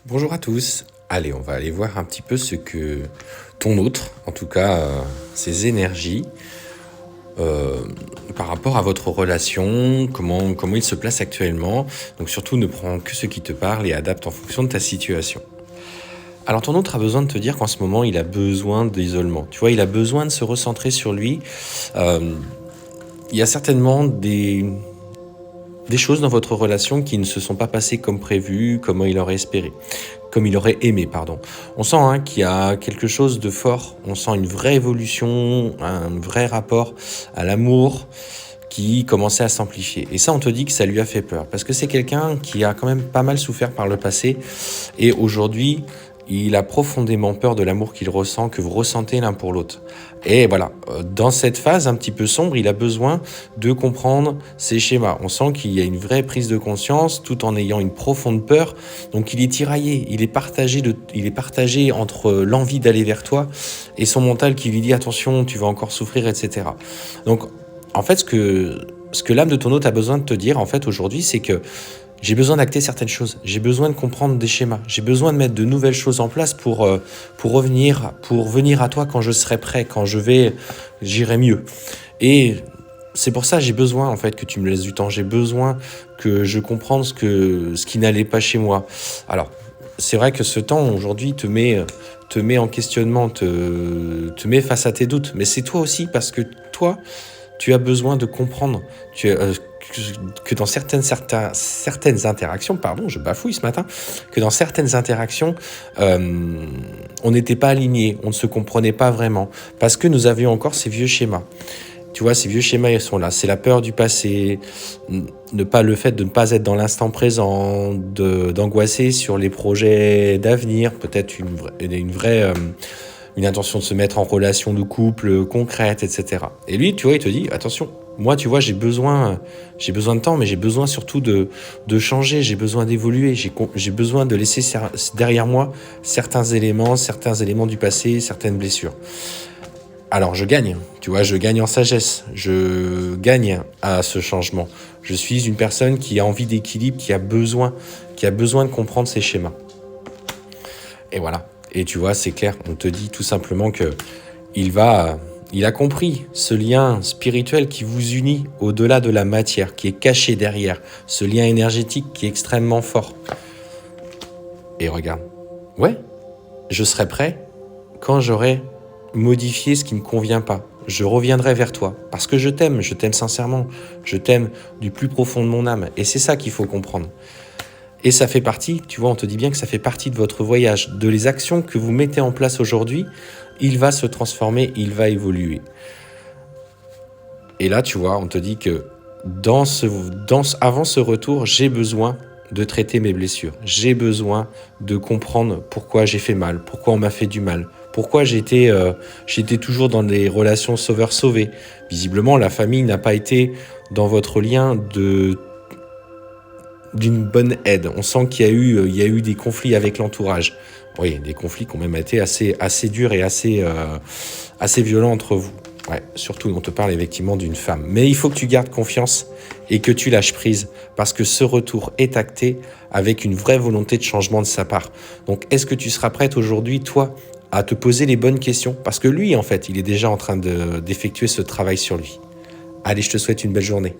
Bonjour à tous. Allez, on va aller voir un petit peu ce que ton autre, en tout cas ses énergies, par rapport à votre relation, comment il se place actuellement. Donc surtout, ne prends que ce qui te parle et adapte en fonction de ta situation. Alors ton autre a besoin de te dire qu'en ce moment, il a besoin d'isolement. Tu vois, il a besoin de se recentrer sur lui. Il y a certainement des choses dans votre relation qui ne se sont pas passées comme prévu, comme il aurait espéré, comme il aurait aimé, pardon. On sent qu'il y a quelque chose de fort, on sent une vraie évolution, un vrai rapport à l'amour qui commençait à s'amplifier. Et ça, on te dit que ça lui a fait peur, parce que c'est quelqu'un qui a quand même pas mal souffert par le passé, et aujourd'hui, il a profondément peur de l'amour qu'il ressent, que vous ressentez l'un pour l'autre. Et voilà, dans cette phase un petit peu sombre, il a besoin de comprendre ces schémas. On sent qu'il y a une vraie prise de conscience tout en ayant une profonde peur. Donc il est tiraillé, il est partagé entre l'envie d'aller vers toi et son mental qui lui dit attention, tu vas encore souffrir, etc. Donc en fait, ce que l'âme de ton hôte a besoin de te dire en fait aujourd'hui, c'est que j'ai besoin d'acter certaines choses, j'ai besoin de comprendre des schémas, j'ai besoin de mettre de nouvelles choses en place pour venir à toi quand je serai prêt, quand j'irai mieux. Et c'est pour ça que j'ai besoin en fait que tu me laisses du temps, j'ai besoin que je comprenne ce qui n'allait pas chez moi. Alors, c'est vrai que ce temps aujourd'hui te met en questionnement, te met face à tes doutes, mais c'est toi aussi parce que toi, tu as besoin de comprendre que dans certaines interactions, pardon, je bafouille ce matin, que dans certaines interactions, on n'était pas alignés, on ne se comprenait pas vraiment, parce que nous avions encore ces vieux schémas. Tu vois, ces vieux schémas, ils sont là. C'est la peur du passé, le fait de ne pas être dans l'instant présent, d'angoisser sur les projets d'avenir, peut-être une intention de se mettre en relation de couple concrète, etc. Et lui, tu vois, il te dit, attention, moi, tu vois, j'ai besoin de temps, mais j'ai besoin surtout de changer, j'ai besoin d'évoluer, j'ai besoin de laisser derrière moi certains éléments du passé, certaines blessures. Alors je gagne, tu vois, je gagne en sagesse, je gagne à ce changement. Je suis une personne qui a envie d'équilibre, qui a besoin de comprendre ces schémas. Et voilà. Et tu vois, c'est clair, on te dit tout simplement que il a compris ce lien spirituel qui vous unit au-delà de la matière, qui est caché derrière, ce lien énergétique qui est extrêmement fort. Et regarde, ouais, je serai prêt quand j'aurai modifié ce qui ne me convient pas. Je reviendrai vers toi parce que je t'aime sincèrement, je t'aime du plus profond de mon âme. Et c'est ça qu'il faut comprendre. Et ça fait partie, tu vois, on te dit bien que ça fait partie de votre voyage, de les actions que vous mettez en place aujourd'hui, il va se transformer, il va évoluer. Et là, tu vois, on te dit que avant ce retour, j'ai besoin de traiter mes blessures. J'ai besoin de comprendre pourquoi j'ai fait mal, pourquoi on m'a fait du mal, pourquoi j'étais toujours dans des relations sauveur-sauvé. Visiblement, la famille n'a pas été dans votre lien d'une bonne aide. On sent qu'il y a eu des conflits avec l'entourage. Oui, des conflits qui ont même été assez durs et assez violents entre vous. Ouais, surtout, on te parle effectivement d'une femme. Mais il faut que tu gardes confiance et que tu lâches prise parce que ce retour est acté avec une vraie volonté de changement de sa part. Donc, est-ce que tu seras prête aujourd'hui, toi, à te poser les bonnes questions? Parce que lui, en fait, il est déjà en train d'effectuer ce travail sur lui. Allez, je te souhaite une belle journée.